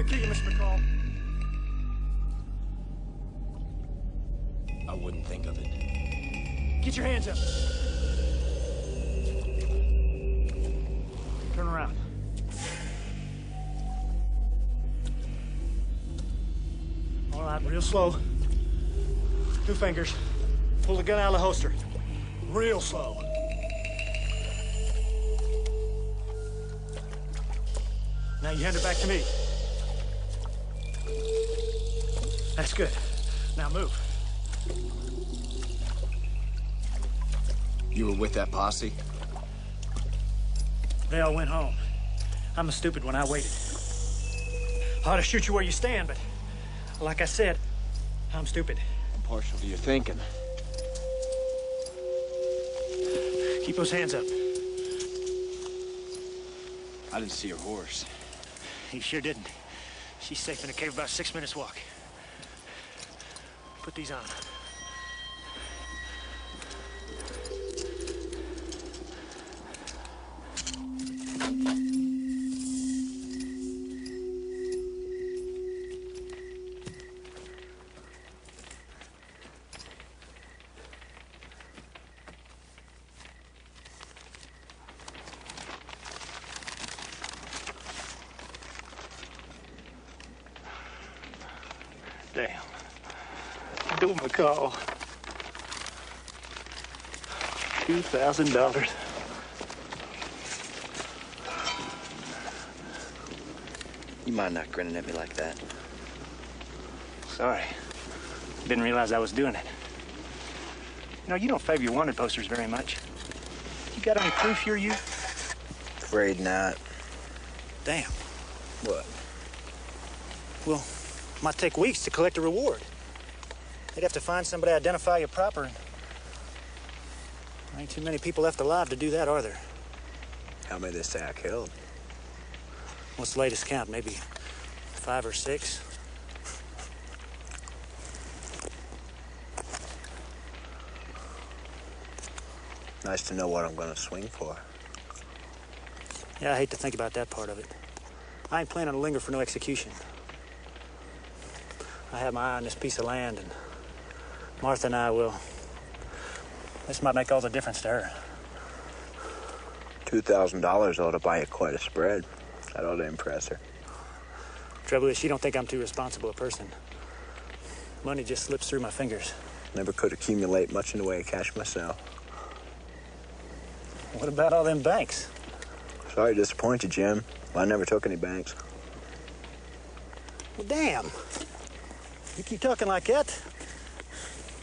gonna kill you, Mr. McCall. I wouldn't think of it. Get your hands up. Turn around. All right, real slow. 2 fingers. Pull the gun out of the holster. Real slow. Now you hand it back to me. That's good. Now move. You were with that posse? They all went home. I'm a stupid one. I waited. I ought to shoot you where you stand, but like I said, I'm stupid. I'm partial to your thinking. Keep those hands up. I didn't see your horse. You sure didn't. She's safe in a cave about 6 minutes walk. Put these on. Damn. Bill McCall. $2,000. You mind not grinning at me like that? Sorry. Didn't realize I was doing it. You know, you don't favor your wanted posters very much. You got any proof you're you? Afraid not. Damn. What? Well, might take weeks to collect a reward. They'd have to find somebody to identify you proper. And there ain't too many people left alive to do that, are there? How many they say I killed? What's the latest count? Maybe 5 or 6? Nice to know what I'm gonna swing for. Yeah, I hate to think about that part of it. I ain't planning to linger for no execution. I have my eye on this piece of land, and Martha and I will. This might make all the difference to her. $2,000 ought to buy you quite a spread. That ought to impress her. Trouble is, she don't think I'm too responsible a person. Money just slips through my fingers. Never could accumulate much in the way of cash myself. What about all them banks? Sorry to disappoint you, Jim. I never took any banks. Well, damn. You keep talking like that,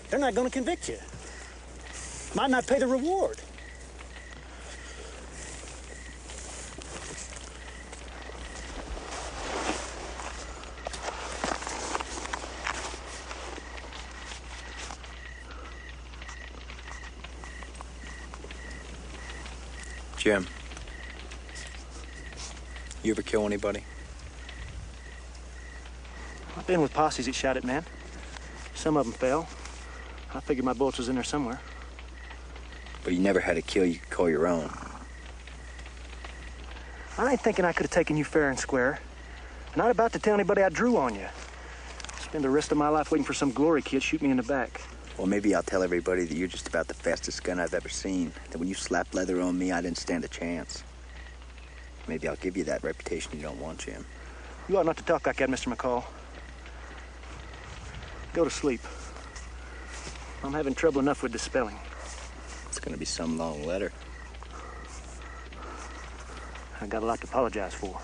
they're not going to convict you. Might not pay the reward. Jim, you ever kill anybody? I've been with posses that shot at men. Some of them fell. I figured my bullets was in there somewhere. But you never had a kill you could call your own. I ain't thinking I could have taken you fair and square. I'm not about to tell anybody I drew on you. Spend the rest of my life waiting for some glory kid to shoot me in the back. Well, maybe I'll tell everybody that you're just about the fastest gun I've ever seen. That when you slapped leather on me, I didn't stand a chance. Maybe I'll give you that reputation you don't want, Jim. You ought not to talk like that, Mr. McCall. Go to sleep. I'm having trouble enough with the spelling. It's gonna be some long letter. I got a lot to apologize for.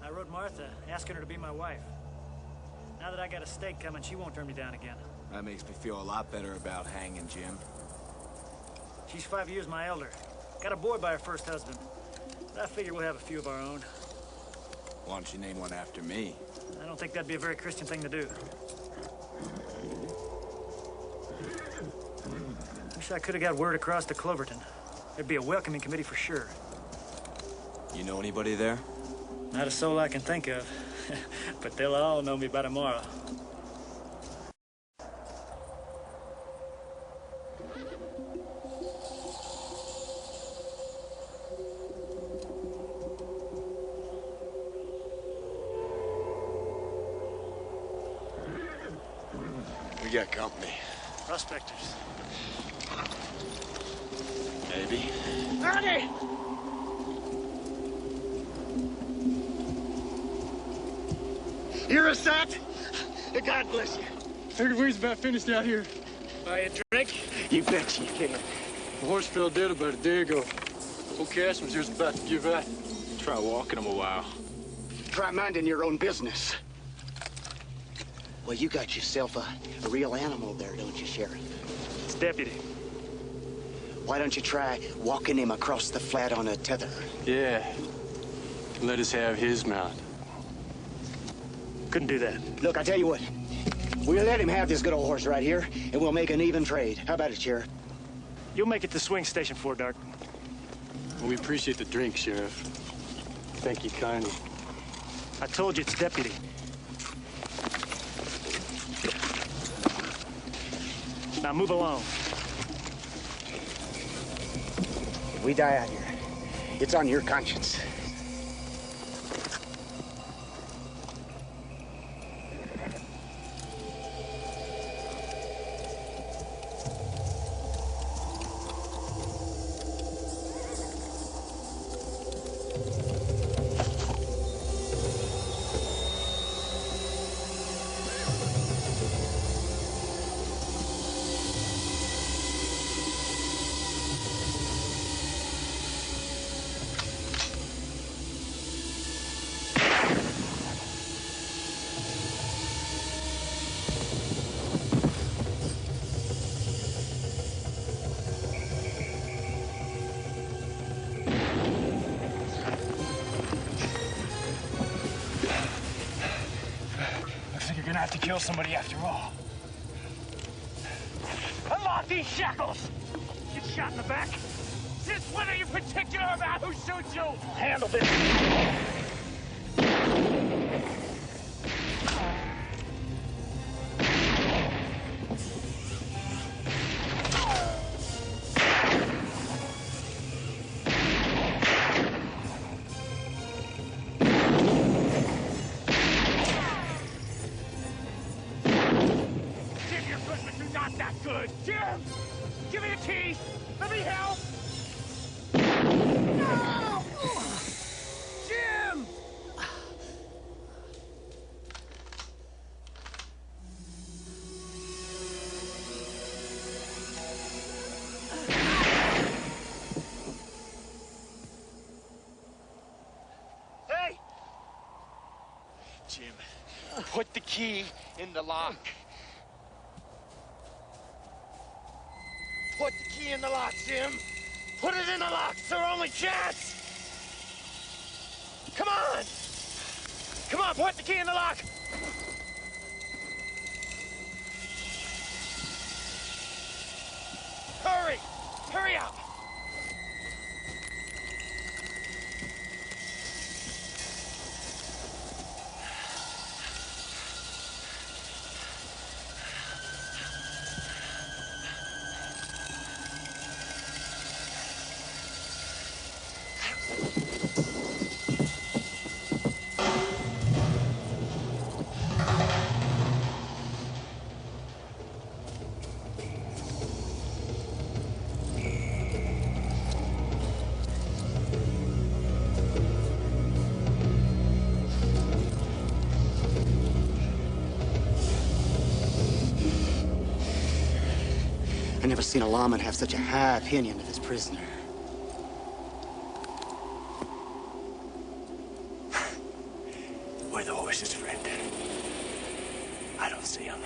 I wrote Martha, asking her to be my wife. Now that I got a stake coming, she won't turn me down again. That makes me feel a lot better about hanging, Jim. She's 5 years my elder. Got a boy by her first husband. But I figure we'll have a few of our own. Why don't you name one after me? I don't think that'd be a very Christian thing to do. Wish I could have got word across to Cloverton. There'd be a welcoming committee for sure. You know anybody there? Not a soul I can think of. But they'll all know me by tomorrow. got company? Prospectors. Maybe. Ready! You're a sat? God bless you. Figured we was about finished out here. Buy a drink? You bet you can. The horse fell dead about a day ago. Old Cashman's just about to give out. Try walking him a while. Try minding your own business. Well, you got yourself a real animal there, don't you, Sheriff? It's deputy. Why don't you try walking him across the flat on a tether? Yeah. Let us have his mount. Couldn't do that. Look, I tell you what. We'll let him have this good old horse right here, and we'll make an even trade. How about it, Sheriff? You'll make it to swing station before dark. Well, we appreciate the drink, Sheriff. Thank you kindly. I told you it's deputy. Now move along. If we die out here, it's on your conscience. You're gonna have to kill somebody after all. Unlock these shackles! Get shot in the back? Since when are you particular about who shoots you? Handle this. Jim, put the key in the lock. Put the key in the lock, Jim. Put it in the lock. It's our only chance. Come on. Come on, put the key in the lock. Hurry. Hurry up. I've never seen a lawman have such a high opinion of his prisoner. Where the horses, friend? I don't see them.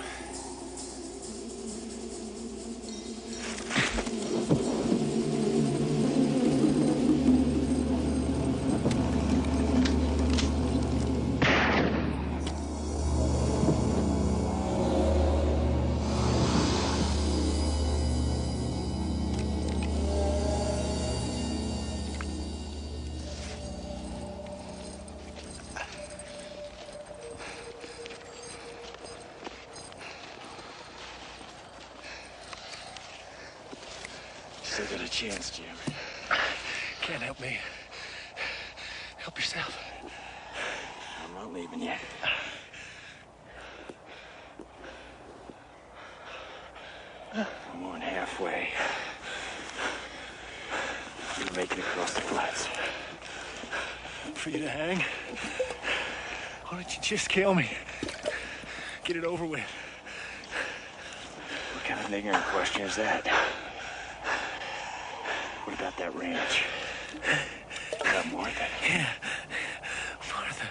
Still got a chance, Jim. Can't help me. Help yourself. I'm not leaving yet. way. You'll make it across the flats. For you to hang? Why don't you just kill me? Get it over with. What kind of ignorant question is that? What about that ranch? You got Martha? Yeah, Martha.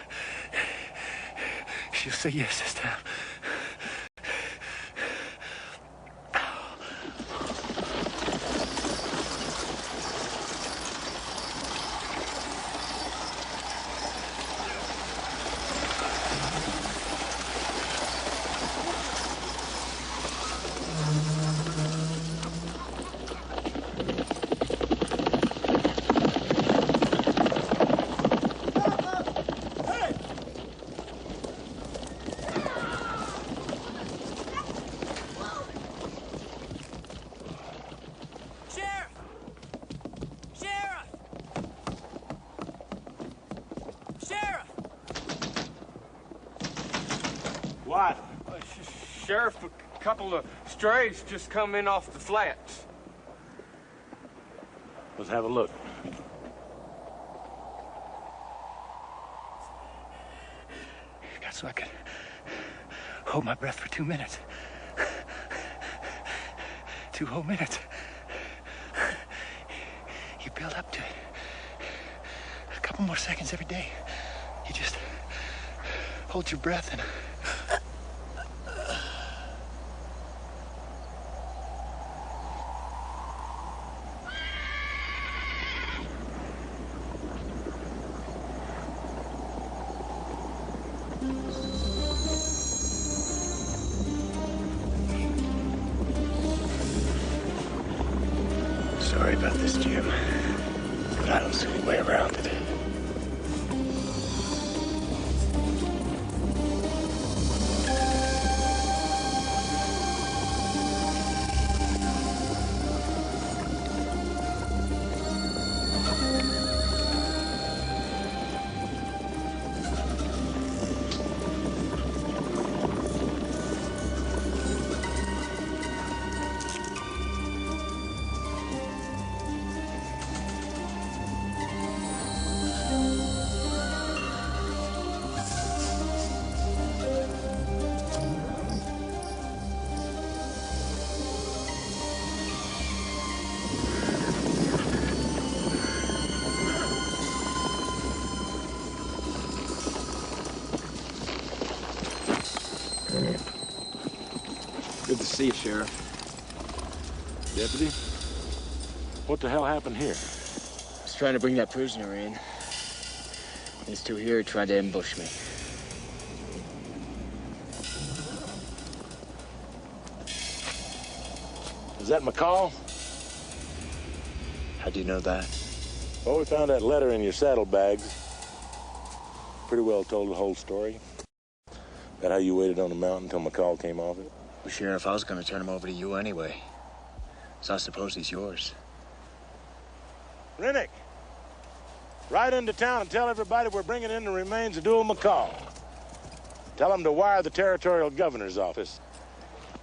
She'll say yes this time. What? Sheriff, a couple of strays just come in off the flats. Let's have a look. God, so I could hold my breath for 2 minutes. 2 whole minutes. You build up to it. A couple more seconds every day. You just hold your breath and... Sorry about this, Jim, but I don't see any way around it. Good to see you, Sheriff. Deputy, what the hell happened here? I was trying to bring that prisoner in. These two here tried to ambush me. Is that McCall? How'd you know that? Well, we found that letter in your saddlebags. Pretty well told the whole story. That how you waited on the mountain until McCall came off it? Well, Sheriff, I was going to turn him over to you anyway. So I suppose he's yours. Rennick, ride into town and tell everybody we're bringing in the remains of Dual McCall. Tell them to wire the territorial governor's office.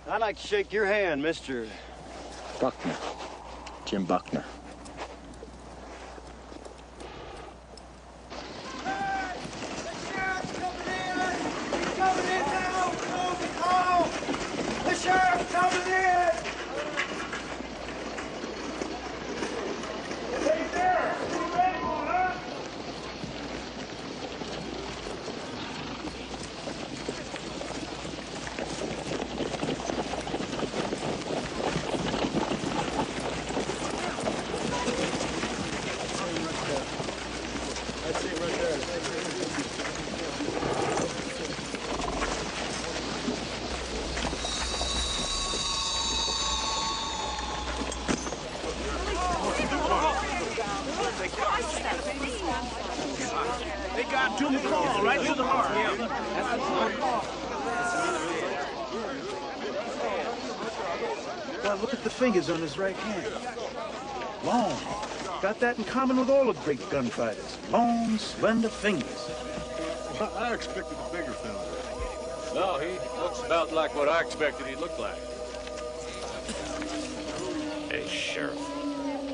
I'd like to shake your hand, Mr. Buckner. Jim Buckner. Sheriff coming in! Hey there! You ready for it, huh? That's it right there. They got Dual McCall right through the heart. Well, look at the fingers on his right hand. Long. Got that in common with all the great gunfighters. Long, slender fingers. I expected a bigger fella. No, he looks about like what I expected he'd look like. a sheriff.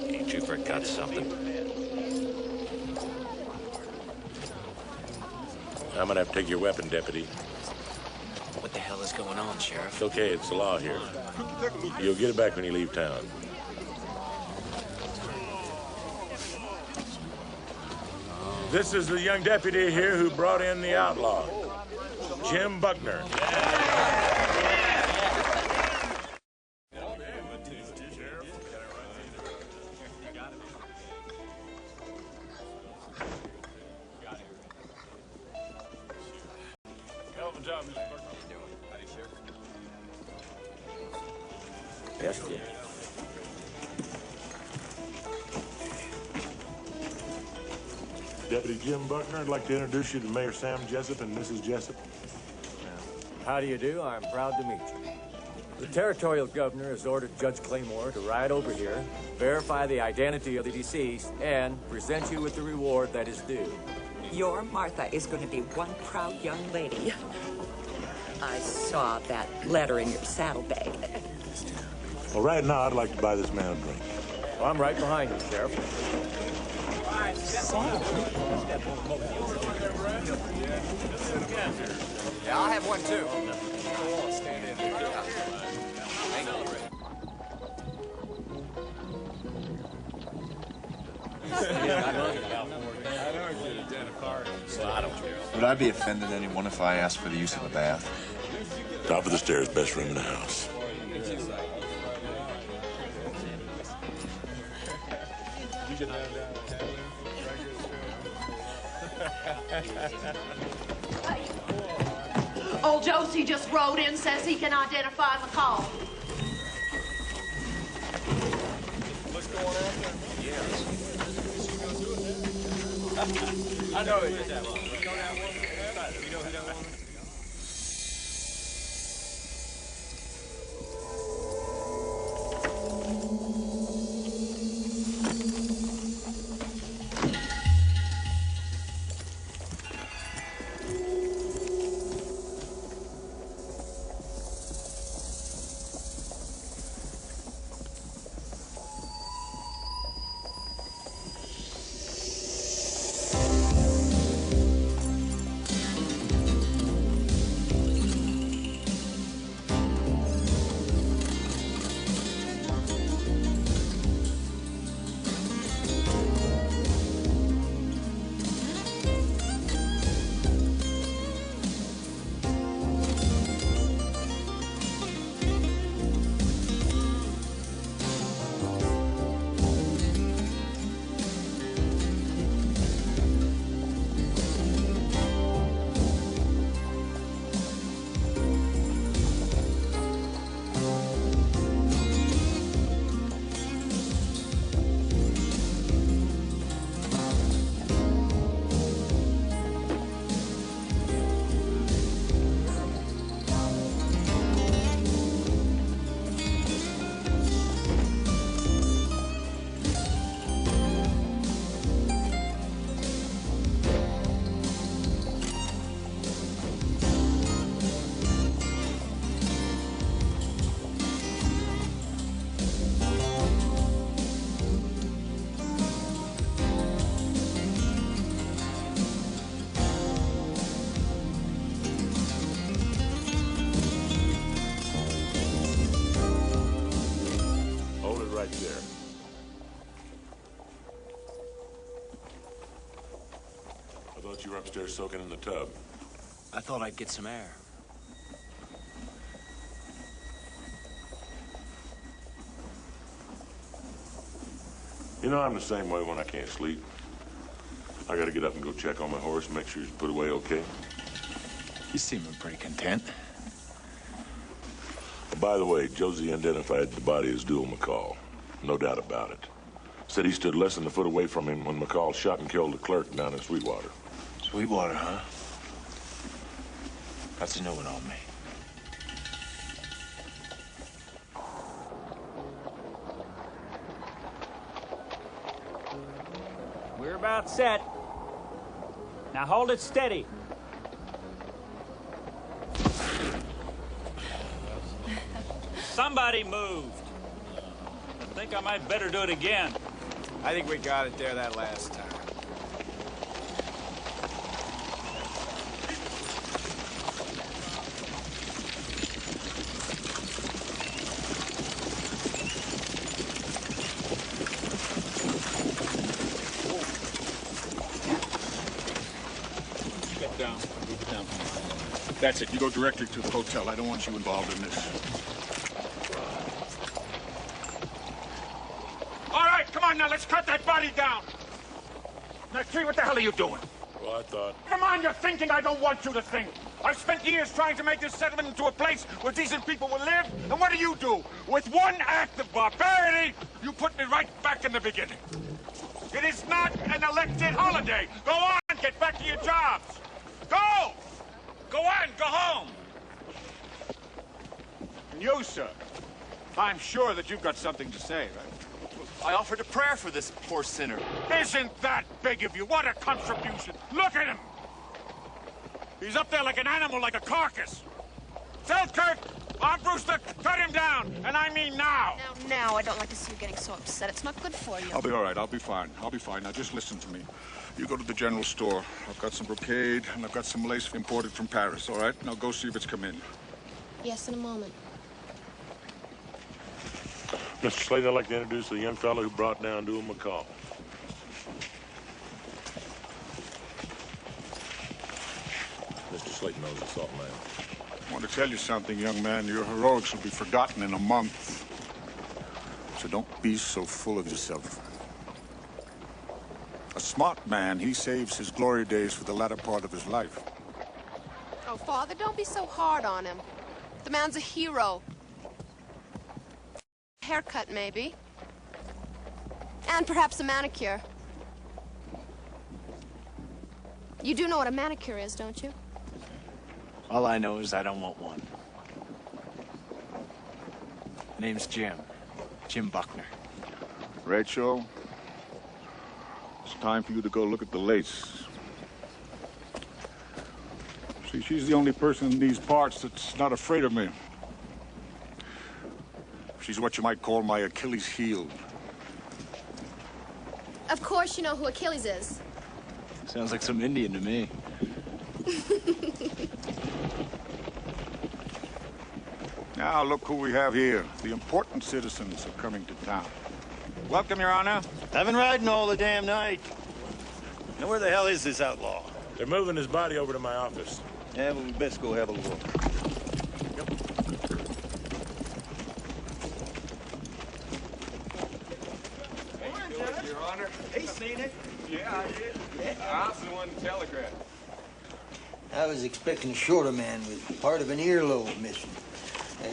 Ain't you forgot something? I'm gonna have to take your weapon, Deputy. What the hell is going on, Sheriff? It's okay, it's the law here. You'll get it back when you leave town. This is the young deputy here who brought in the outlaw, Jim Buckner. Yes, dear. Deputy Jim Buckner, I'd like to introduce you to Mayor Sam Jessup and Mrs. Jessup. How do you do? I'm proud to meet you. The territorial governor has ordered Judge Claymore to ride over here, verify the identity of the deceased, and present you with the reward that is due. Your Martha is going to be one proud young lady. I saw that letter in your saddlebag. Well, right now, I'd like to buy this man a drink. Well, I'm right behind you, Sheriff. Yeah, I'll have one too. Would I be offended anyone if I asked for the use of a bath? Top of the stairs, best room in the house. Old Josie just rode in, says he can identify McCall. What's going on there? Yeah. I know it. You know that one? You know who that one? You were upstairs soaking in the tub. I thought I'd get some air. You know, I'm the same way when I can't sleep. I gotta get up and go check on my horse and make sure he's put away okay. You seem pretty content. By the way, Josie identified the body as Dual McCall. No doubt about it. Said he stood less than a foot away from him when McCall shot and killed the clerk down in Sweetwater. Sweetwater, huh? That's a new one on me. We're about set. Now hold it steady. Somebody moved. I think I might better do it again. I think we got it there that last time. Get down. Move it down. That's it. You go directly to the hotel. I don't want you involved in this. All right, come on now. Let's cut that body down. Now, see, what the hell are you doing? Well, I thought... Come on, you're thinking I don't want you to think. I've spent years trying to make this settlement into a place where decent people will live, and what do? With one act of barbarity, you put me right back in the beginning. It is not an elected holiday. Go on, get back to your jobs. Go! Go on, go home. And you, sir, I'm sure that you've got something to say, right? I offered a prayer for this poor sinner. Isn't that big of you? What a contribution. Look at him. He's up there like an animal, like a carcass. Selkirk, Brewster, cut him down. And I mean now. Now, I don't like to see you getting so upset. It's not good for you. I'll be all right. I'll be fine. I'll be fine. Now, just listen to me. You go to the general store. I've got some brocade, and I've got some lace imported from Paris, all right? Now, go see if it's come in. Yes, in a moment. Mr. Slade, I'd like to introduce the young fellow who brought down Dewey McCall. Mr. Slade knows the salt man. I want to tell you something, young man. Your heroics will be forgotten in a month. So don't be so full of yourself. A smart man, he saves his glory days for the latter part of his life. Oh, Father, don't be so hard on him. The man's a hero. Haircut, maybe. And perhaps a manicure. You do know what a manicure is, don't you? All I know is I don't want one. Name's Jim. Jim Buckner. Rachel, it's time for you to go look at the lace. See, she's the only person in these parts that's not afraid of me. She's what you might call my Achilles heel. Of course you know who Achilles is. Sounds like some Indian to me. Now, look who we have here. The important citizens are coming to town. Welcome, Your Honor. I've been riding all the damn night. Now, where the hell is this outlaw? They're moving his body over to my office. Yeah, well, we best go have a look. Your Honor. Hey, seen it? Yeah, I did. I was the one to telegraph. I was expecting a shorter man with part of an earlobe missing.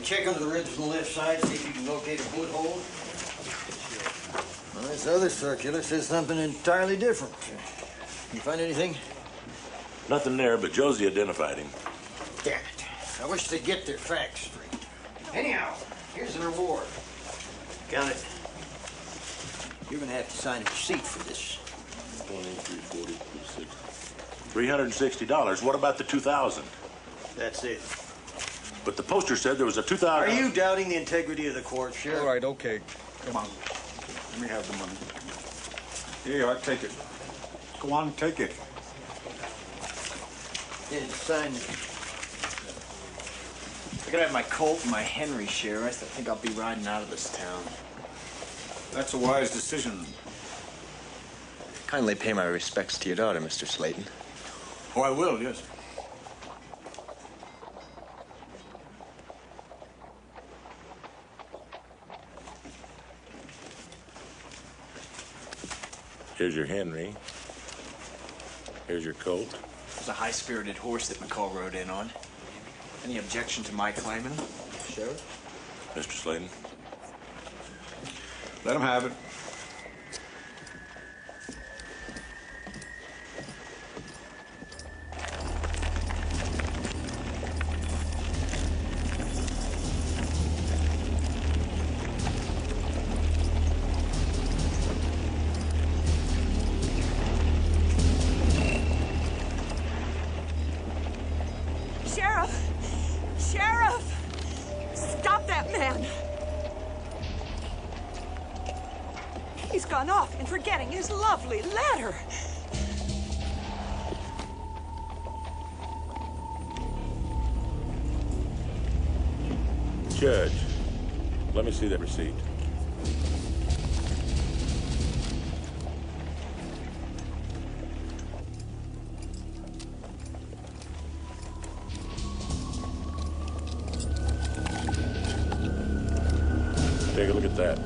Check under the ribs on the left side, see if you can locate a bullet hole. Well, this other circular says something entirely different. You find anything? Nothing there, but Josie identified him. Damn it. I wish they'd get their facts straight. Anyhow, here's the reward. Count it. You're gonna have to sign a receipt for this. 20, 340, 360. $360. What about the 2,000? That's it. But the poster said there was a 2,000. Are you doubting the integrity of the court, Sheriff? All right, okay. Come on. Let me have the money. Here, I'll take it. Go on, take it. Yeah, sign it. I gotta have my Colt and my Henry, Sheriff. I think I'll be riding out of this town. That's a wise decision. Kindly pay my respects to your daughter, Mr. Slayton. Oh, I will, yes. Here's your Henry. Here's your Colt. It was a high-spirited horse that McCall rode in on. Any objection to my claiming him, Sheriff? Mr. Slayton. Let him have it. run off and forgetting his lovely letter. Judge, let me see that receipt. Take a look at that.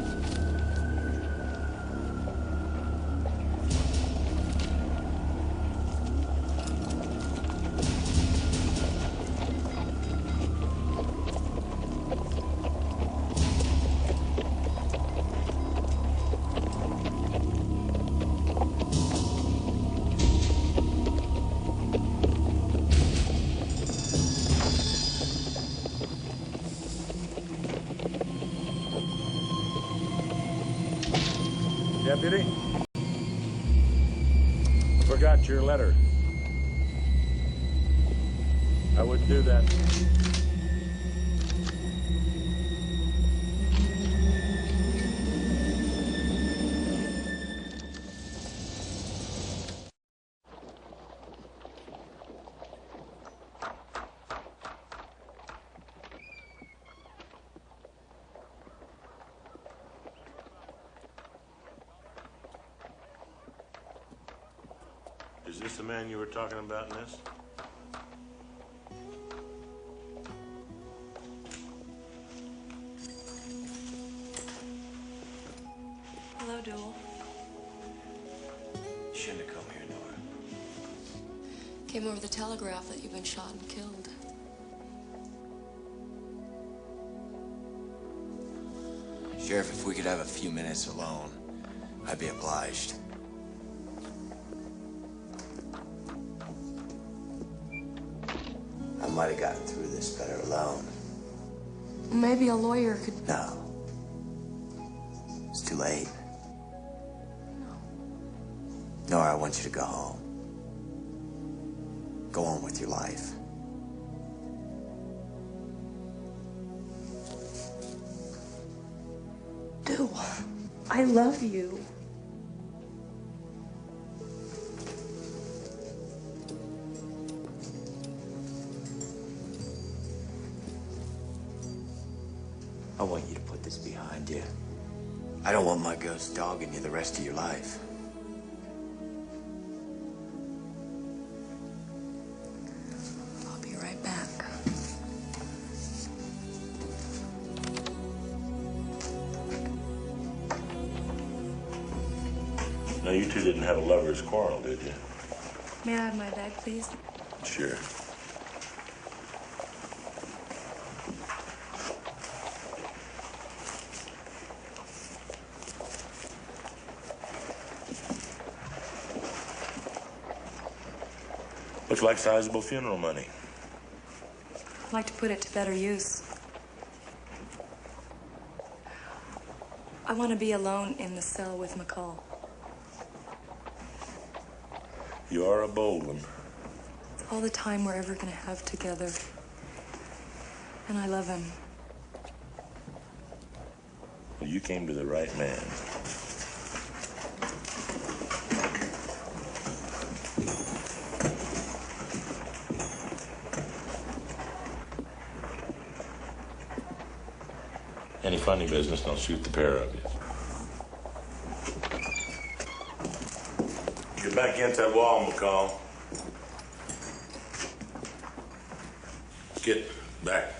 Deputy? Forgot your letter. I wouldn't do that. Is this the man you were talking about in this? Hello, Duel. You shouldn't have come here, Nora. Came over the telegraph that you've been shot and killed. Sheriff, if we could have a few minutes alone, I'd be obliged. I might have gotten through this better alone. Maybe a lawyer could... No. It's too late. Nora, I want you to go home. Go on with your life. Duel, I love you. I want you to put this behind you. I don't want my ghost dogging you the rest of your life. I'll be right back. No, you two didn't have a lover's quarrel, did you? May I have my bag, please? Sure. Looks like sizable funeral money. I'd like to put it to better use. I want to be alone in the cell with McCall. You are a bold one. It's all the time we're ever going to have together. And I love him. Well, you came to the right man. Any funny business, don't shoot the pair of you. Get back against that wall, McCall. Get back.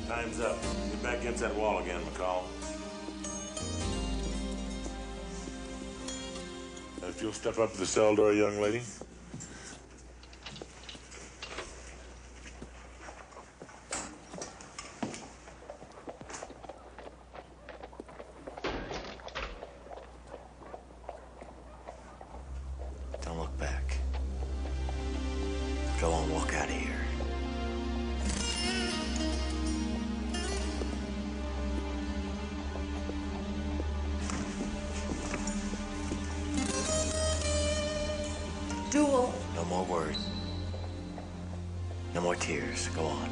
Time's up. Get back against that wall again, McCall. If you'll step up to the cell door, young lady. Don't look back. Go on, walk out of here. Duel. No more words. No more tears. Go on.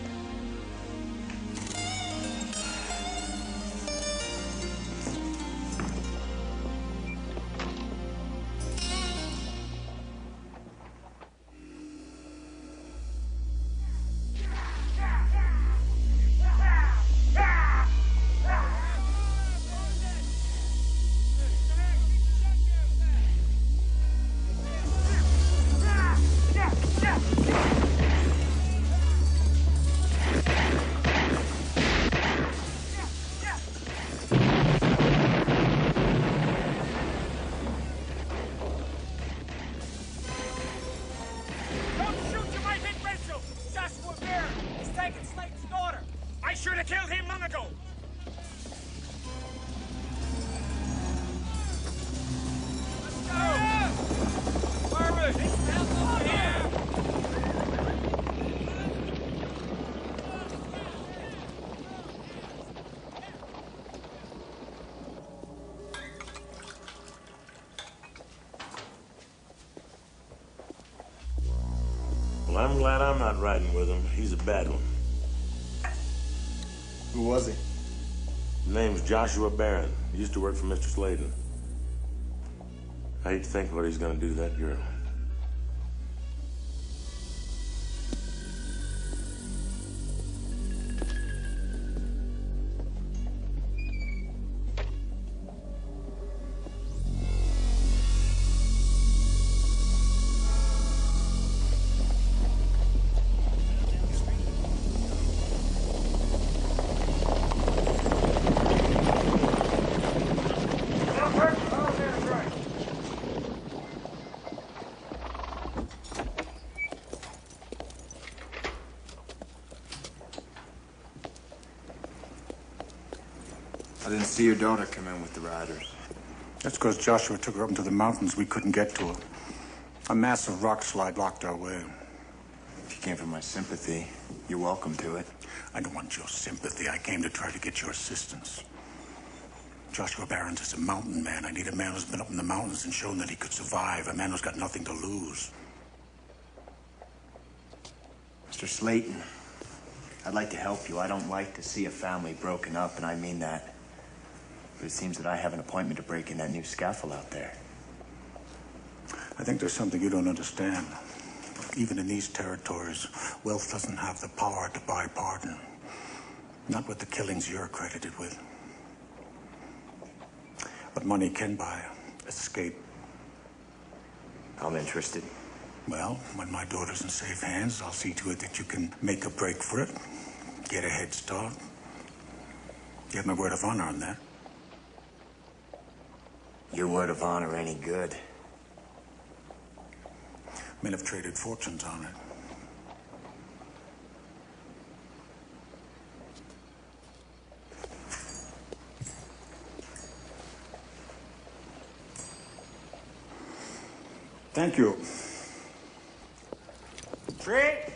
Well, I'm glad I'm not riding with him. He's a bad one. Who was he? His name's Joshua Barron. He used to work for Mr. Sladen. I hate to think what he's gonna do to that girl. I didn't see your daughter come in with the riders. That's because Joshua took her up into the mountains. We couldn't get to her. A massive rock slide blocked our way. If you came for my sympathy, you're welcome to it. I don't want your sympathy. I came to try to get your assistance. Joshua Barron's is a mountain man. I need a man who's been up in the mountains and shown that he could survive. A man who's got nothing to lose. Mr. Slayton, I'd like to help you. I don't like to see a family broken up, and I mean that. But it seems that I have an appointment to break in that new scaffold out there. I think there's something you don't understand. Even in these territories, wealth doesn't have the power to buy pardon. Not with the killings you're credited with. But money can buy escape. I'm interested. Well, when my daughter's in safe hands, I'll see to it that you can make a break for it. Get a head start. You have my word of honor on that. Your word of honor any good? Men have traded fortunes on it. Thank you. Trick!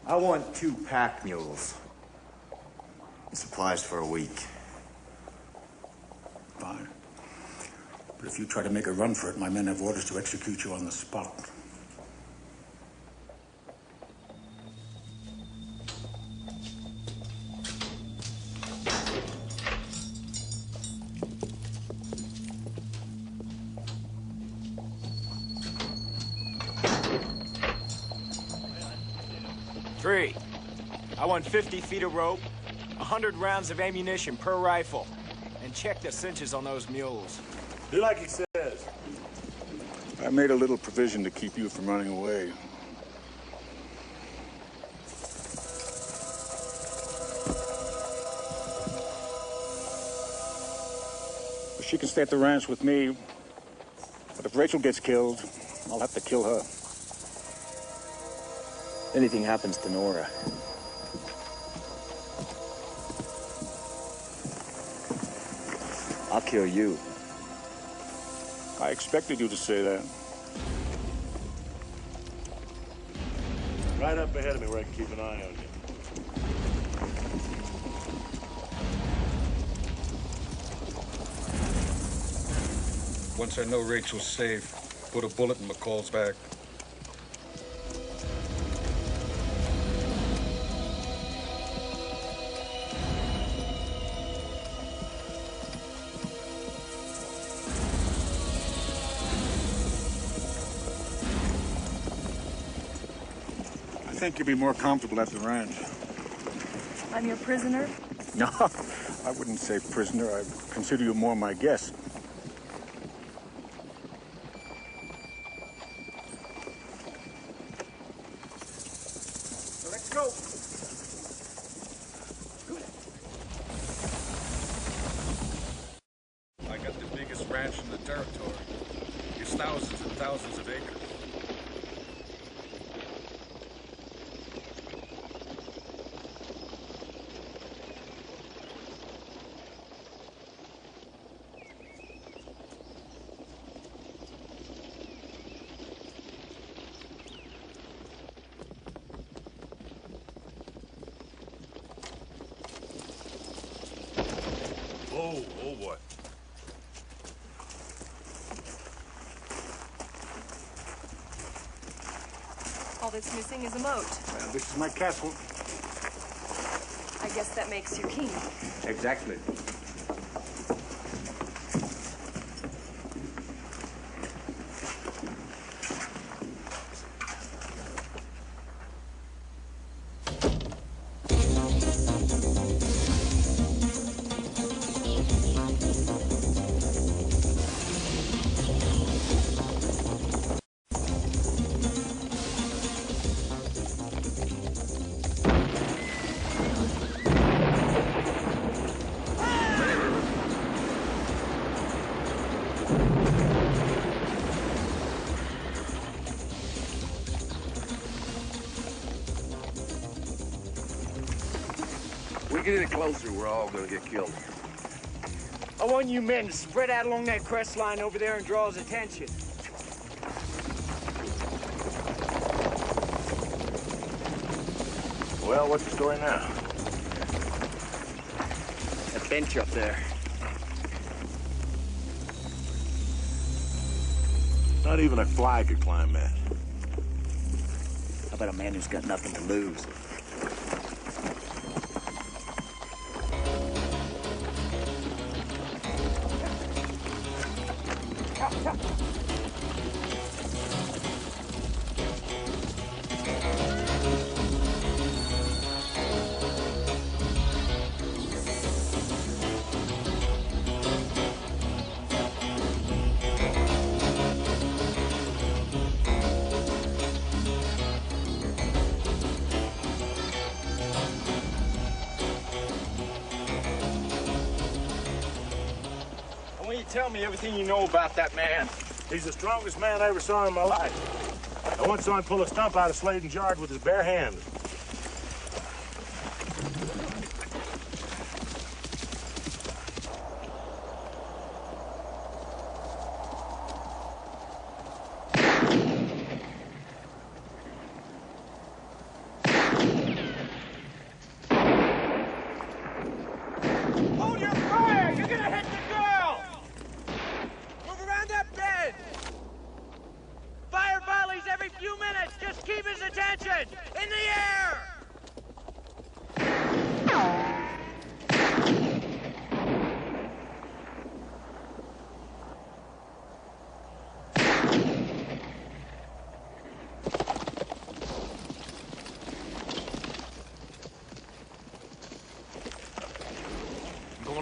I want 2 pack mules. Supplies for a week. Fine. But if you try to make a run for it, my men have orders to execute you on the spot. Three. I want 50 feet of rope, 100 rounds of ammunition per rifle, and check the cinches on those mules. Do like he says. I made a little provision to keep you from running away. She can stay at the ranch with me, but if Rachel gets killed, I'll have to kill her. Anything happens to Nora, I'll kill you. I expected you to say that. Right up ahead of me where I can keep an eye on you. Once I know Rachel's safe, put a bullet in McCall's back. I think you'd be more comfortable at the ranch. I'm your prisoner? No, I wouldn't say prisoner. I consider you more my guest. Let's go. I got the biggest ranch in the territory. It's thousands and thousands of acres. Oh boy. All that's missing is a moat. Well, this is my castle. I guess that makes you king. Exactly. Get any closer, we're all gonna get killed. I want you men to spread out along that crest line over there and draw his attention. Well, what's the story now? That bench up there. Not even a fly could climb that. How about a man who's got nothing to lose? Tell me everything you know about that man. He's the strongest man I ever saw in my life. I once saw him pull a stump out of Sladen's yard with his bare hands.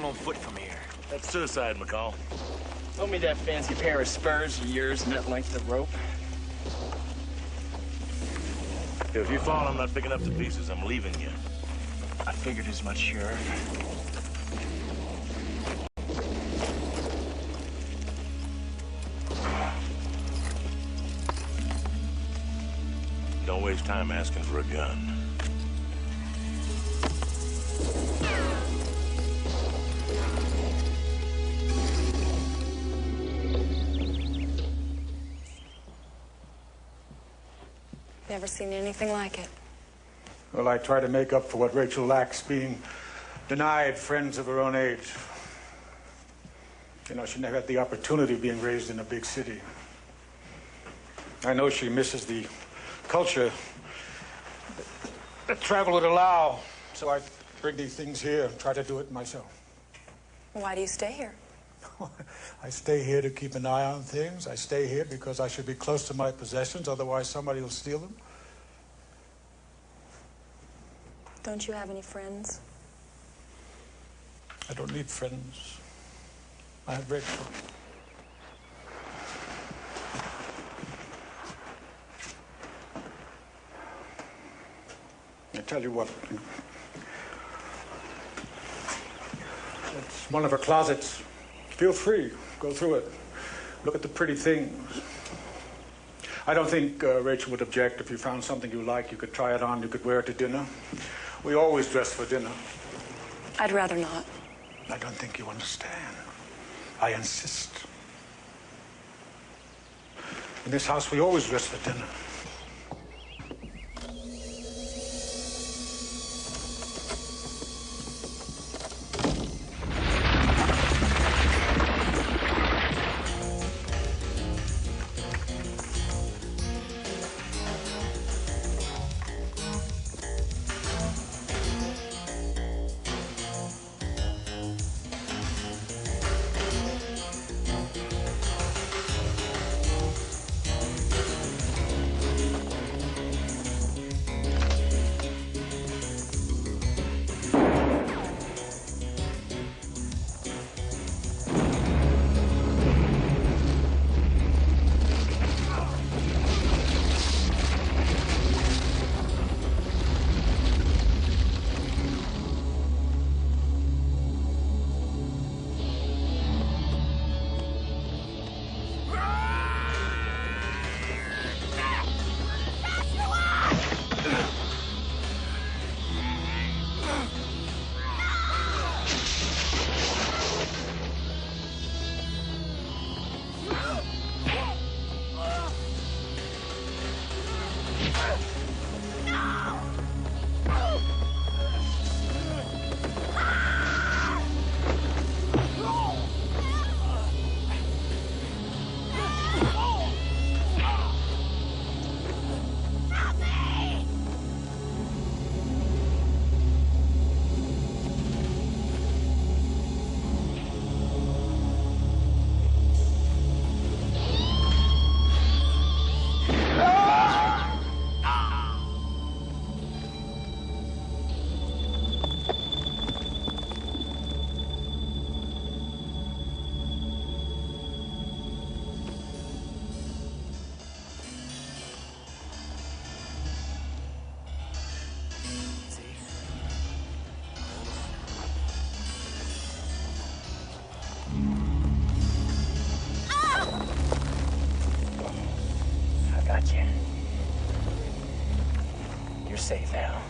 on foot from here. That's suicide, McCall. Loan me that fancy pair of spurs of yours and that length of rope. If you fall, I'm not picking up the pieces. I'm leaving you. I figured as much, Sheriff. Don't waste time asking for a gun. Never seen anything like it. Well, I try to make up for what Rachel lacks, being denied friends of her own age. You know, she never had the opportunity of being raised in a big city. I know she misses the culture that travel would allow, so I bring these things here and try to do it myself. Why do you stay here? I stay here to keep an eye on things. I stay here because I should be close to my possessions, otherwise somebody will steal them. Don't you have any friends? I don't need friends. I have Rachel. I tell you what. It's one of her closets. Feel free. Go through it. Look at the pretty things. I don't think Rachel would object if you found something you like. You could try it on. You could wear it to dinner. We always dress for dinner. I'd rather not. I don't think you understand. I insist. In this house, we always dress for dinner. You're safe now.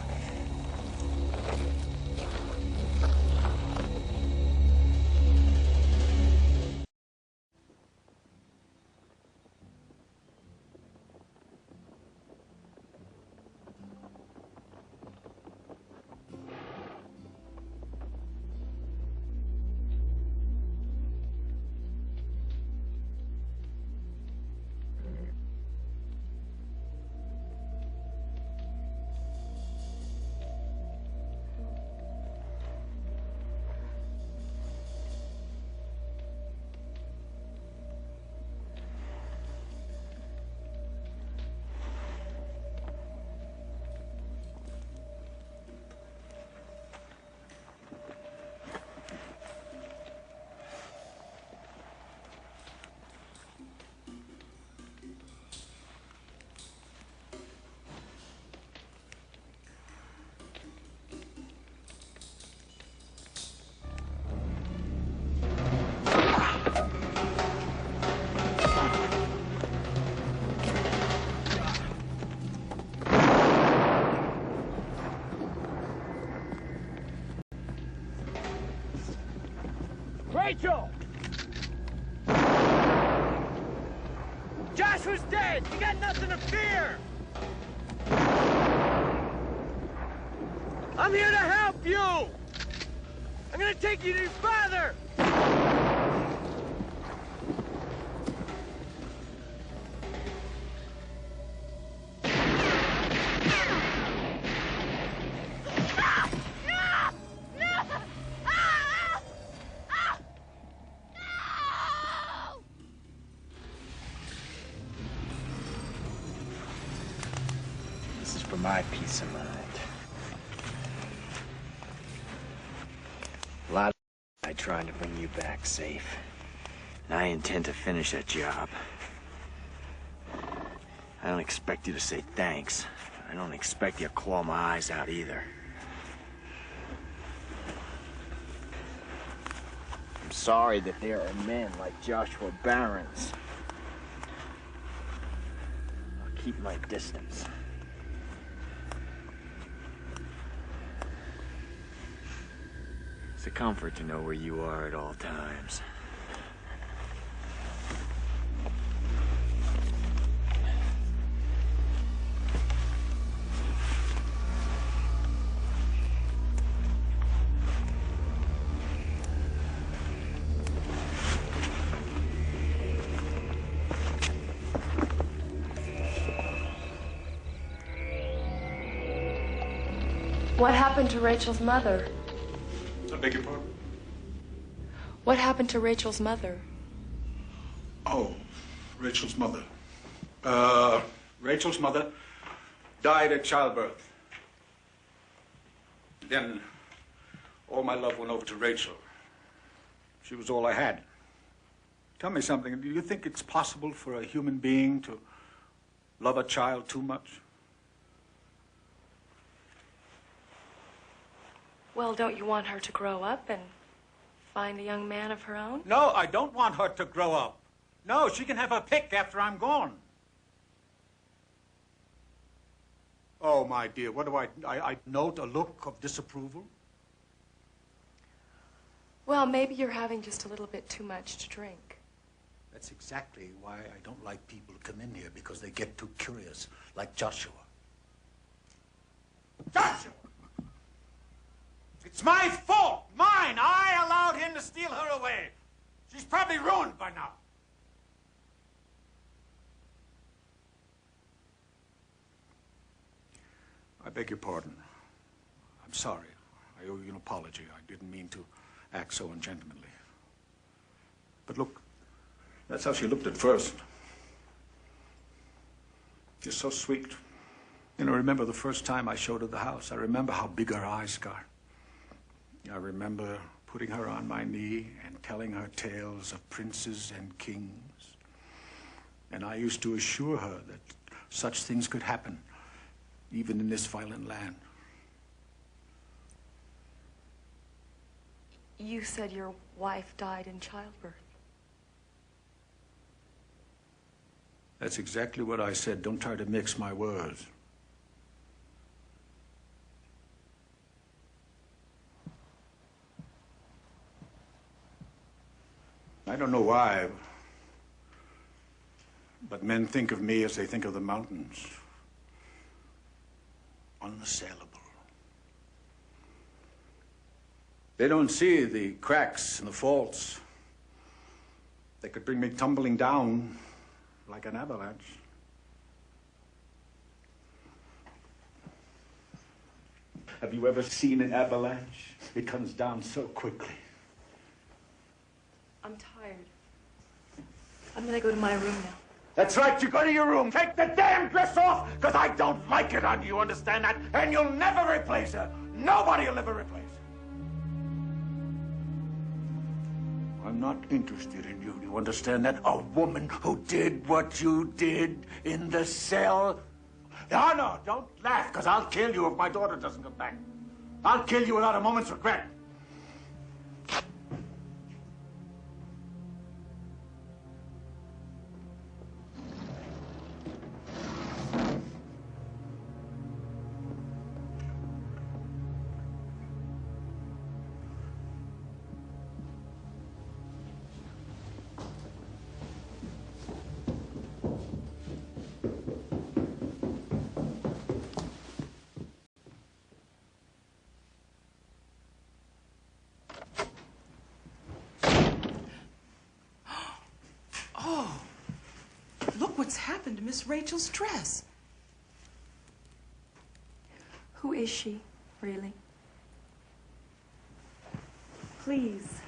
Rachel! Joshua's dead! You got nothing to fear! I'm here to help you! I'm gonna take you to your father! This is for my peace of mind. A lot of I trying to bring you back safe. And I intend to finish that job. I don't expect you to say thanks. I don't expect you to claw my eyes out either. I'm sorry that there are men like Joshua Barons. I'll keep my distance. It's a comfort to know where you are at all times. What happened to Rachel's mother? I beg your pardon? What happened to Rachel's mother? Oh, Rachel's mother. Rachel's mother died at childbirth. Then all my love went over to Rachel. She was all I had. Tell me something. Do you think it's possible for a human being to love a child too much? Well, don't you want her to grow up and find a young man of her own? No, I don't want her to grow up. No, she can have her pick after I'm gone. Oh, my dear, what do I note a look of disapproval? Well, maybe you're having just a little bit too much to drink. That's exactly why I don't like people to come in here, because they get too curious, like Joshua. Joshua! It's my fault! Mine! I allowed him to steal her away. She's probably ruined by now. I beg your pardon. I'm sorry. I owe you an apology. I didn't mean to act so ungentlemanly. But look, that's how she looked at first. She's so sweet. You know, remember the first time I showed her the house? I remember how big her eyes got. I remember putting her on my knee and telling her tales of princes and kings. And I used to assure her that such things could happen, even in this violent land. You said your wife died in childbirth. That's exactly what I said. Don't try to mix my words. I don't know why, but men think of me as they think of the mountains. Unassailable. They don't see the cracks and the faults. They could bring me tumbling down like an avalanche. Have you ever seen an avalanche? It comes down so quickly. I'm tired. I'm gonna go to my room now. That's right, you go to your room. Take the damn dress off, because I don't like it on you, understand that? And you'll never replace her. Nobody will ever replace her. I'm not interested in you, do you understand that? A woman who did what you did in the cell. No, no, don't laugh, because I'll kill you if my daughter doesn't come back. I'll kill you without a moment's regret. What's happened to Miss Rachel's dress? Who is she, really? Please.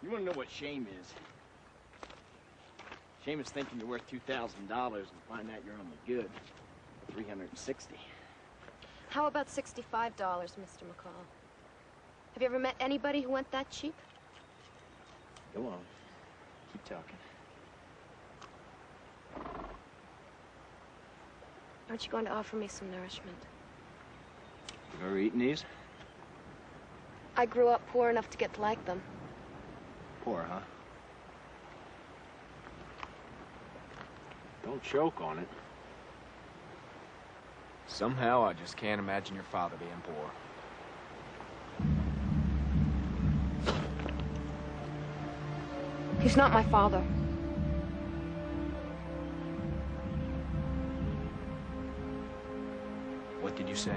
You want to know what shame is? Shame is thinking you're worth $2,000 and find out you're only good for $360. How about $65, Mr. McCall? Have you ever met anybody who went that cheap? Go on. Keep talking. Aren't you going to offer me some nourishment? You ever eaten these? I grew up poor enough to get to like them. Poor, huh? Don't choke on it. Somehow, I just can't imagine your father being poor. He's not my father. What did you say?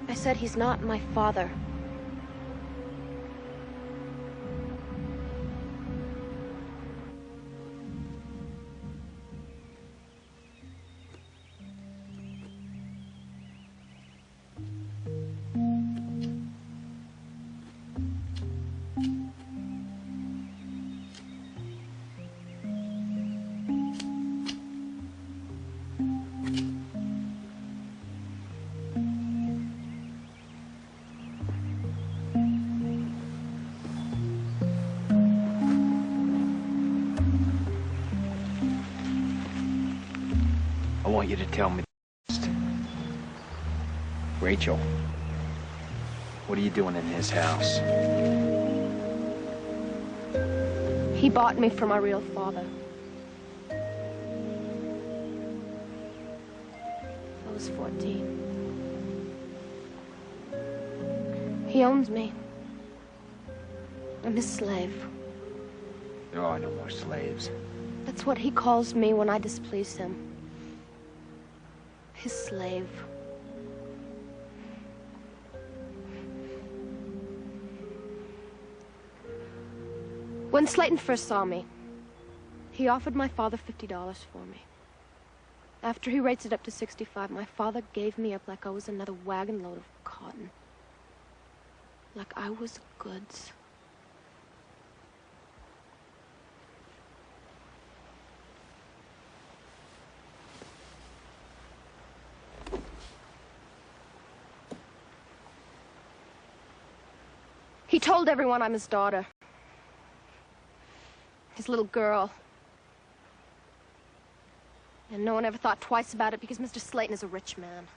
I said he's not my father. I want you to tell me this. Rachel, what are you doing in his house? He bought me from my real father. I was 14. He owns me. I'm his slave. There are no more slaves. That's what he calls me when I displease him. His slave. When Slayton first saw me, he offered my father $50 for me. After he rates it up to 65, my father gave me up like I was another wagon load of cotton. Like I was goods. He told everyone I'm his daughter. His little girl. And no one ever thought twice about it because Mr. Slayton is a rich man.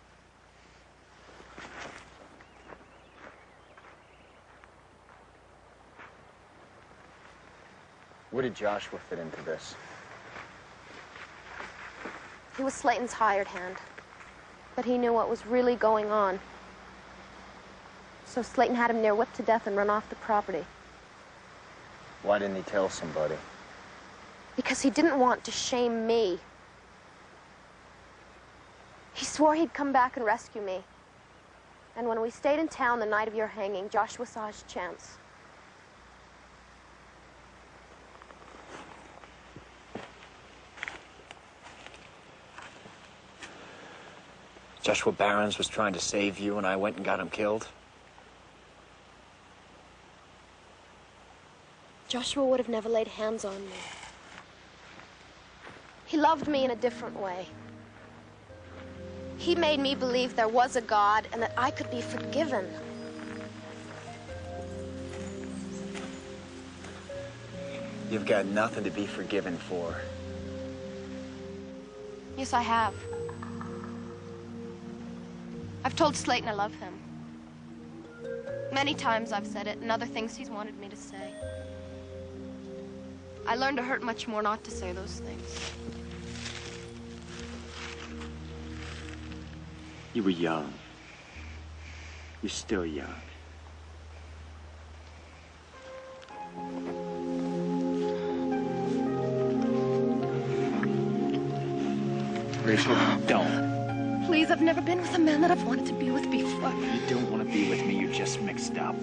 Where did Joshua fit into this? He was Slayton's hired hand. But he knew what was really going on. So Slayton had him near whipped to death and run off the property. Why didn't he tell somebody? Because he didn't want to shame me. He swore he'd come back and rescue me. And when we stayed in town the night of your hanging, Joshua saw his chance. Joshua Barons was trying to save you and I went and got him killed? Joshua would have never laid hands on me. He loved me in a different way. He made me believe there was a God and that I could be forgiven. You've got nothing to be forgiven for. Yes, I have. I've told Slayton I love him. Many times I've said it, and other things he's wanted me to say. I learned to hurt much more not to say those things. You were young. You're still young. Rachel, don't. Please, I've never been with a man that I've wanted to be with before. You don't want to be with me, you're just mixed up.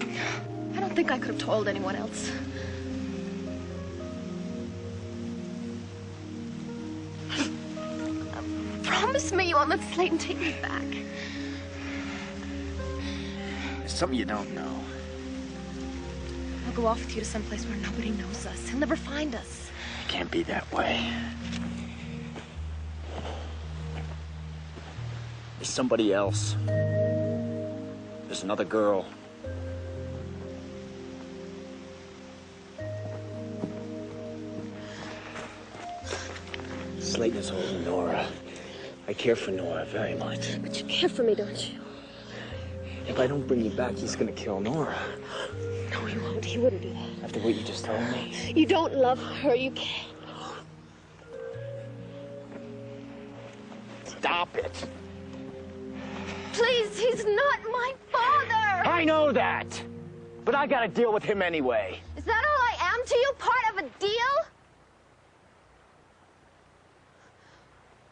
I don't think I could have told anyone else. Promise me you won't let Slayton take me back. There's something you don't know. I'll go off with you to someplace where nobody knows us. He'll never find us. It can't be that way. There's somebody else. There's another girl. Slayton is holding Nora. I care for Nora very much. But you care for me, don't you? If I don't bring you back, he's gonna kill Nora. No, he won't. He wouldn't do that. After what you just told me. You don't love her. You can't. Stop it. Please, he's not my father! I know that! But I gotta deal with him anyway. Is that all I am to you? Part of a deal?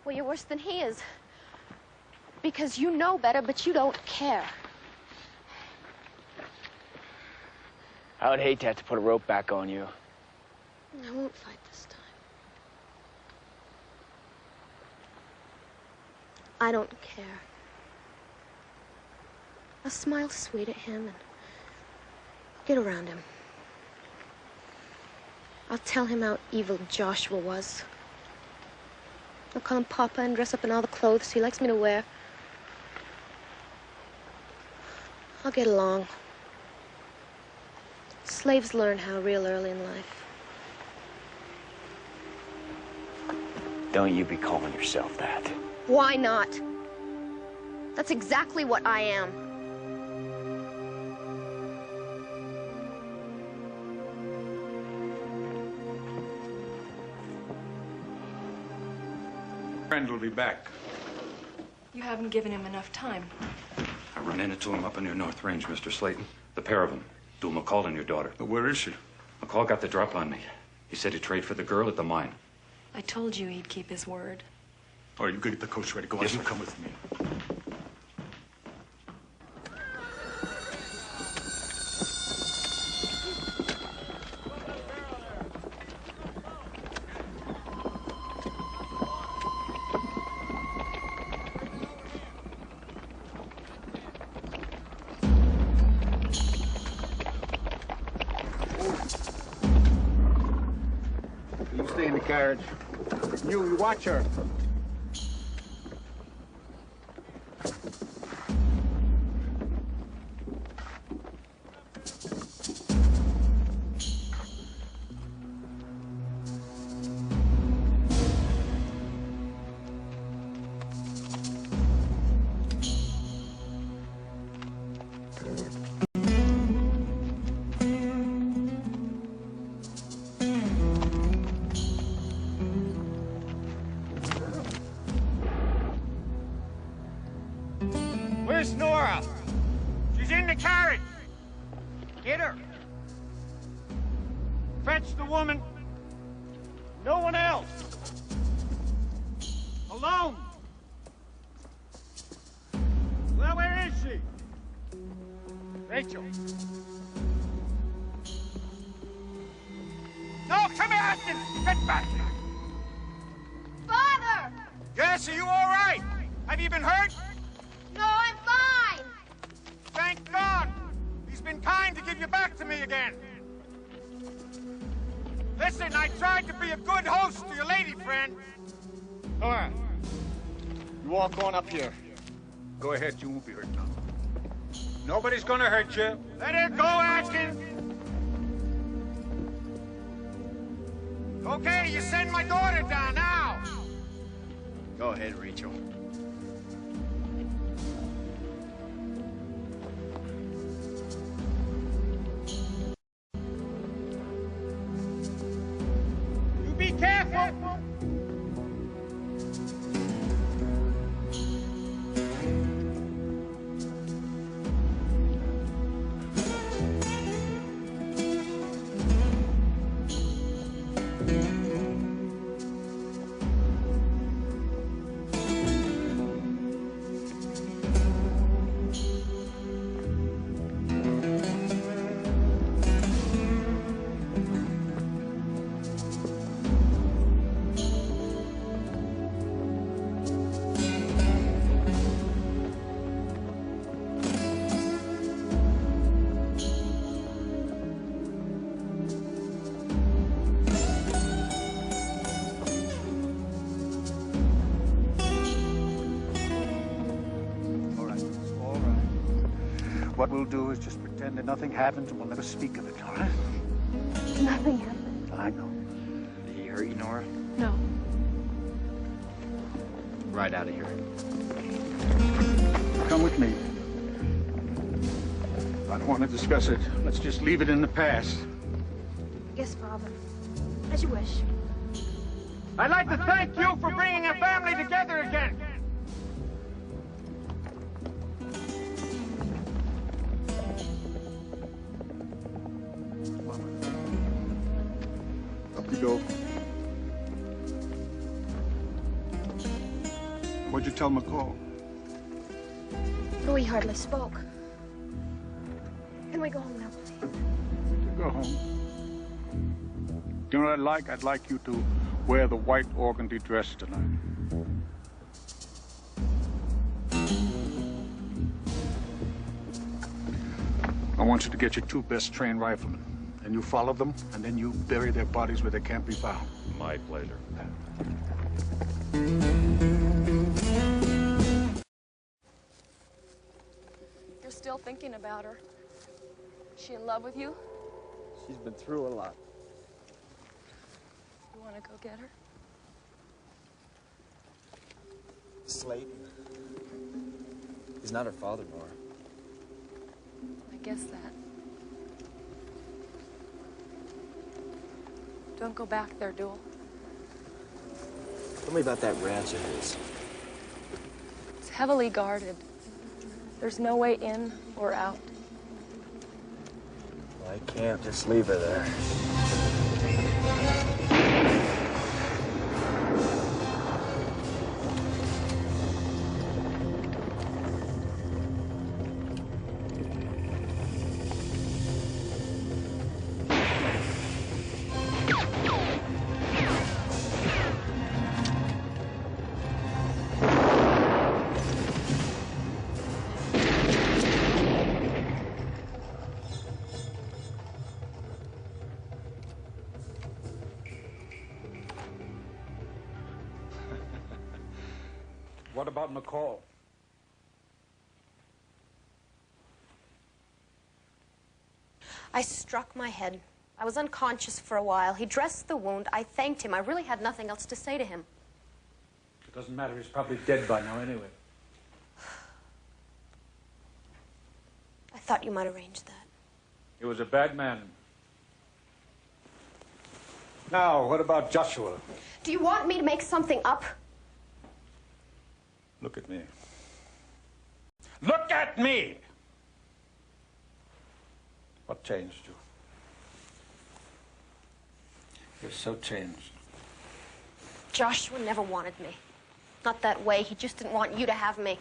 Well, you're worse than he is. Because you know better, but you don't care. I would hate to have to put a rope back on you. I won't fight this time. I don't care. I'll smile sweet at him and get around him. I'll tell him how evil Joshua was. I'll call him Papa and dress up in all the clothes he likes me to wear. I'll get along. Slaves learn how real early in life. Don't you be calling yourself that. Why not? That's exactly what I am. Friend will be back. You haven't given him enough time. I run into him up in your North Range, Mr. Slayton. The pair of them. Do McCall and your daughter. But where is she? McCall got the drop on me. He said he'd trade for the girl at the mine. I told you he'd keep his word. All right, you go get the coach ready. Go on, Yes, you sir. come with me. You stay in the carriage. You watch her. Miss Nora? She's in the carriage. Get her. Fetch the woman. No one else. Alone. Well, where is she? Rachel. No, come here, Atkins! Get back here! Father! Yes, are you all right? Have you been hurt? No, I'm fine! Thank God! He's been kind to give you back to me again. Listen, I tried to be a good host to your lady friend. Nora, you all going up here. Go ahead, you won't be hurt now. Nobody's gonna hurt you. Let her go, Atkins! Okay, you send my daughter down now. Go ahead, Rachel. You be careful. What we'll do is just pretend that nothing happened and we'll never speak of it, all right? Nothing happened. I know. Did he hurt you, Nora? No. Right out of here. Come with me. I don't want to discuss it. Let's just leave it in the past. Yes, Father. As you wish. I'd like to thank you for bringing a family together again. Up you go. What'd you tell McCall? We hardly spoke. Can we go home now, please? Go home. You know what I'd like? I'd like you to wear the white organdy dress tonight. I want you to get your two best trained riflemen. And you follow them, and then you bury their bodies where they can't be found. My pleasure. You're still thinking about her. Is she in love with you? She's been through a lot. You want to go get her? Slayton. He's not her father, Nora. I guess that. Don't go back there, Duel. Tell me about that ranch of his. It's heavily guarded. There's no way in or out. I can't just leave her there. What about McCall? I struck my head. I was unconscious for a while. He dressed the wound. I thanked him. I really had nothing else to say to him. It doesn't matter. He's probably dead by now anyway. I thought you might arrange that. He was a bad man. Now, what about Joshua? Do you want me to make something up? Look at me. Look at me! What changed you? You're so changed. Joshua never wanted me. Not that way. He just didn't want you to have me.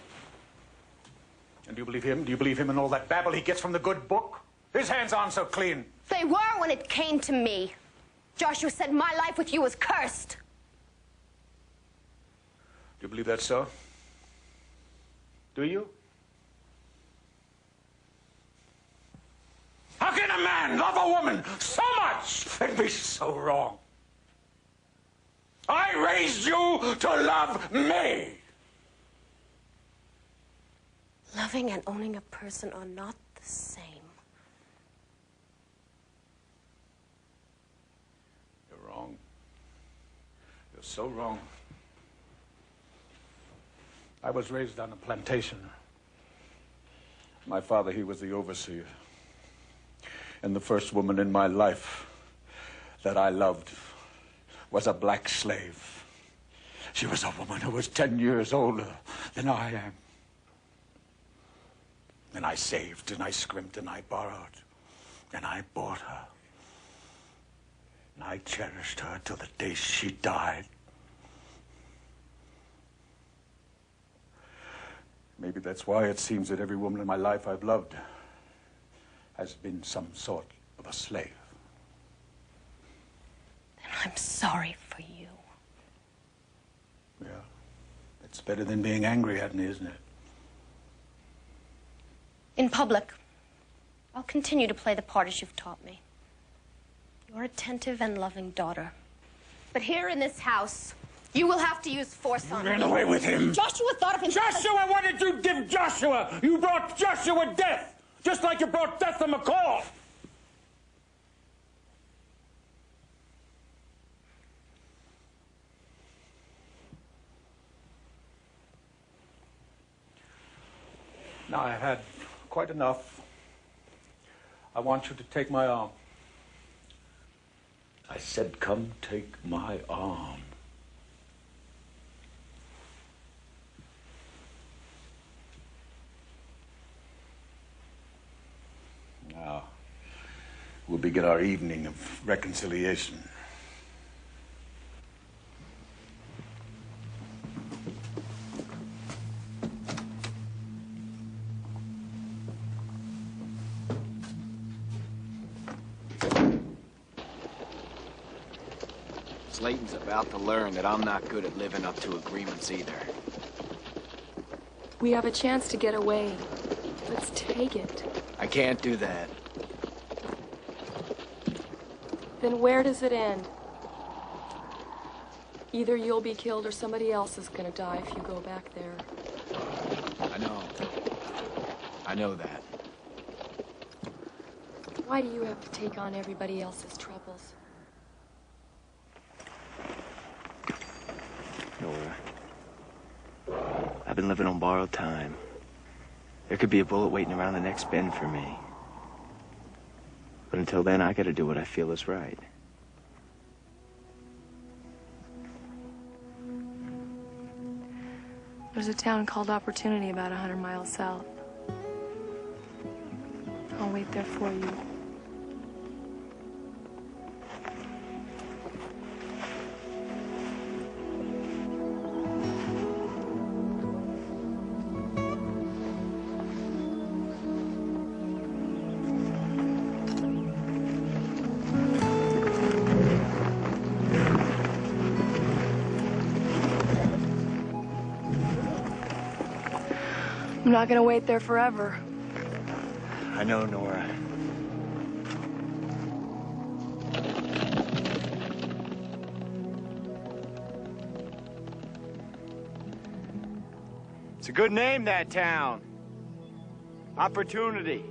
And do you believe him? Do you believe him and all that babble he gets from the good book? His hands aren't so clean. They were when it came to me. Joshua said my life with you was cursed. Do you believe that's so? Do you? How can a man love a woman so much and be so wrong? I raised you to love me. Loving and owning a person are not the same. You're wrong. You're so wrong. I was raised on a plantation. My father, he was the overseer. And the first woman in my life that I loved was a black slave. She was a woman who was 10 years older than I am. And I saved, and I scrimped, and I borrowed, and I bought her. And I cherished her till the day she died. Maybe that's why it seems that every woman in my life I've loved has been some sort of a slave. Then I'm sorry for you. Yeah. It's better than being angry at me, isn't it? In public, I'll continue to play the part as you've taught me. Your attentive and loving daughter. But here in this house, you will have to use force on me. Ran away with him. Joshua thought of himself. Joshua, what did you give Joshua? You brought Joshua death, just like you brought death to McCall. Now, I've had quite enough. I want you to take my arm. I said, come take my arm. Now, we'll begin our evening of reconciliation. Slayton's about to learn that I'm not good at living up to agreements either. We have a chance to get away. Let's take it. I can't do that. Then where does it end? Either you'll be killed or somebody else is gonna die if you go back there. I know. I know that. Why do you have to take on everybody else's troubles? Nora, I've been living on borrowed time. There could be a bullet waiting around the next bend for me. But until then, I gotta do what I feel is right. There's a town called Opportunity about 100 miles south. I'll wait there for you. I'm not gonna wait there forever. I know, Nora. It's a good name, that town. Opportunity.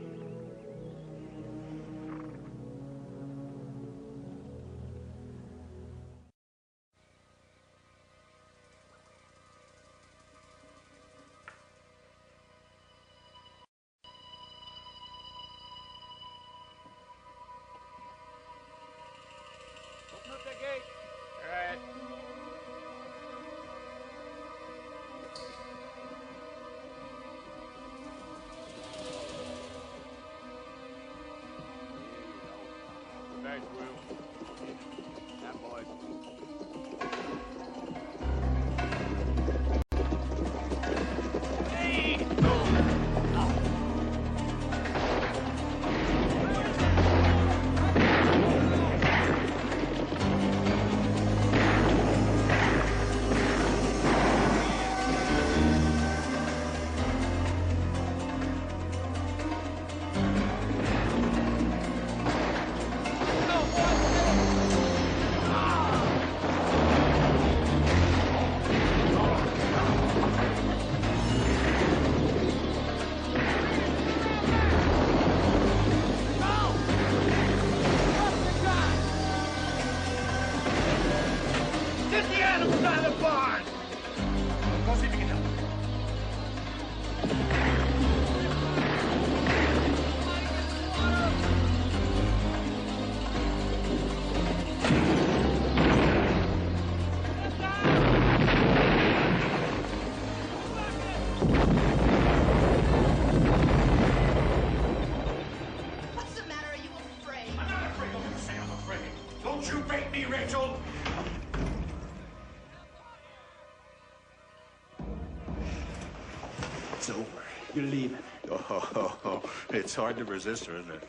It's over. You're leaving. Oh, it's hard to resist her, isn't it?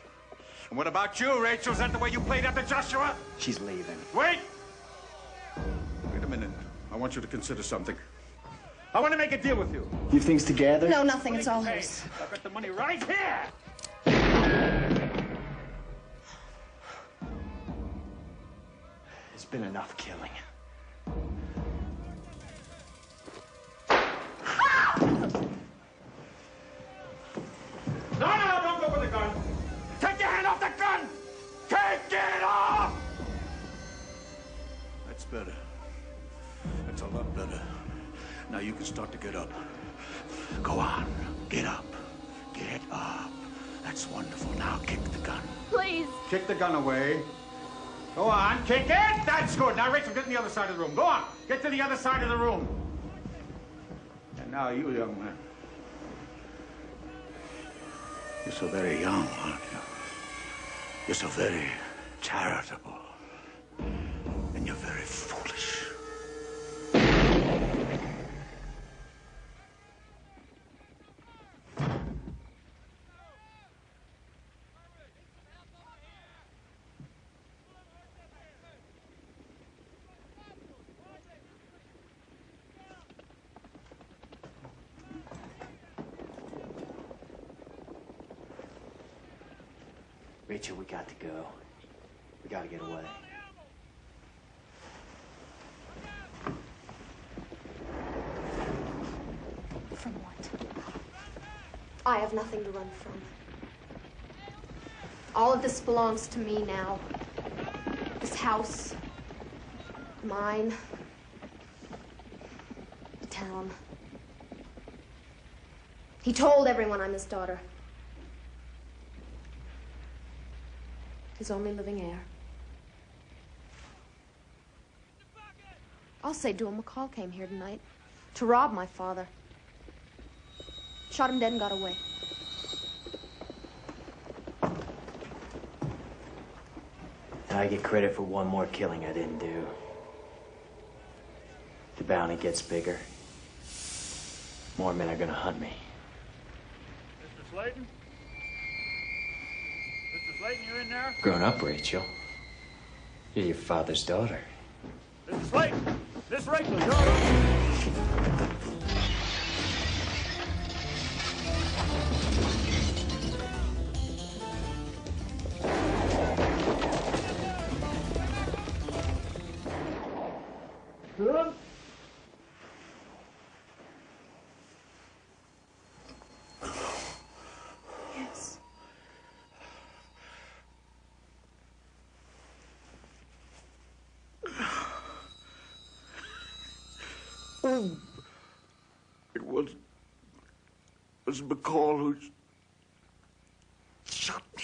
And what about you, Rachel? Is that the way you played up to Joshua? She's leaving. Wait! Wait a minute. I want you to consider something. I want to make a deal with you. You have things together? No, nothing. It's all hers. I've got the money right here. It's been enough killing. No, don't go for the gun. Take your hand off the gun. Take it off. That's better. That's a lot better. Now you can start to get up. Go on. Get up. Get up. That's wonderful. Now kick the gun. Please. Kick the gun away. Go on. Kick it. That's good. Now, Rachel, get to the other side of the room. Go on. Get to the other side of the room. And now, you young man. You're so very young, aren't you? You're so very charitable. And you're very foolish. Rachel, we got to go. We got to get away. From what? I have nothing to run from. All of this belongs to me now. This house, mine, the town. He told everyone I'm his daughter. His only living heir. I'll say Dual McCall came here tonight to rob my father. Shot him dead and got away. I get credit for one more killing I didn't do. The bounty gets bigger. More men are gonna hunt me. Mr. Slayton? Mr. Slayton, you in there? Grown up, Rachel. You're your father's daughter. Mr. Slayton! This Rachel, you're all right. Good. Yes. It was McCall who shot me.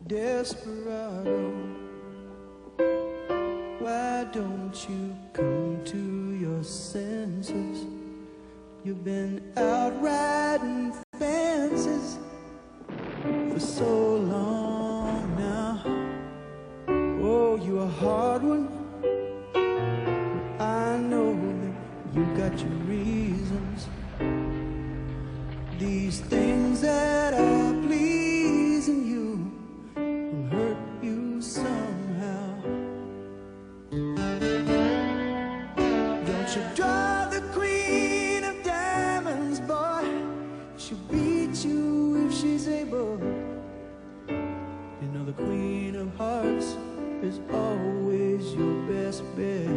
Desperado, why don't you come to your senses? You've been out riding fences for so long now. Oh, you're a hard one, but I know that you got your reasons. These things that are pleasing you hurt you somehow. Don't you draw the queen of diamonds, boy. She'll beat you if she's able. You know the queen of hearts is always your best bet.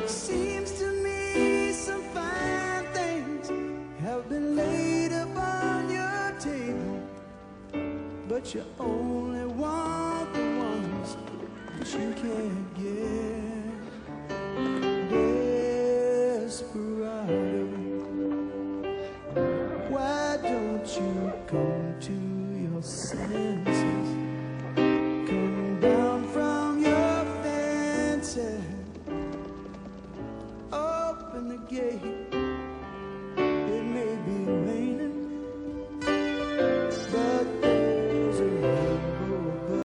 It seems to me some fine things have been laid upon your table, but you only want the ones that you can't get. Desperado, why don't you come to your sense.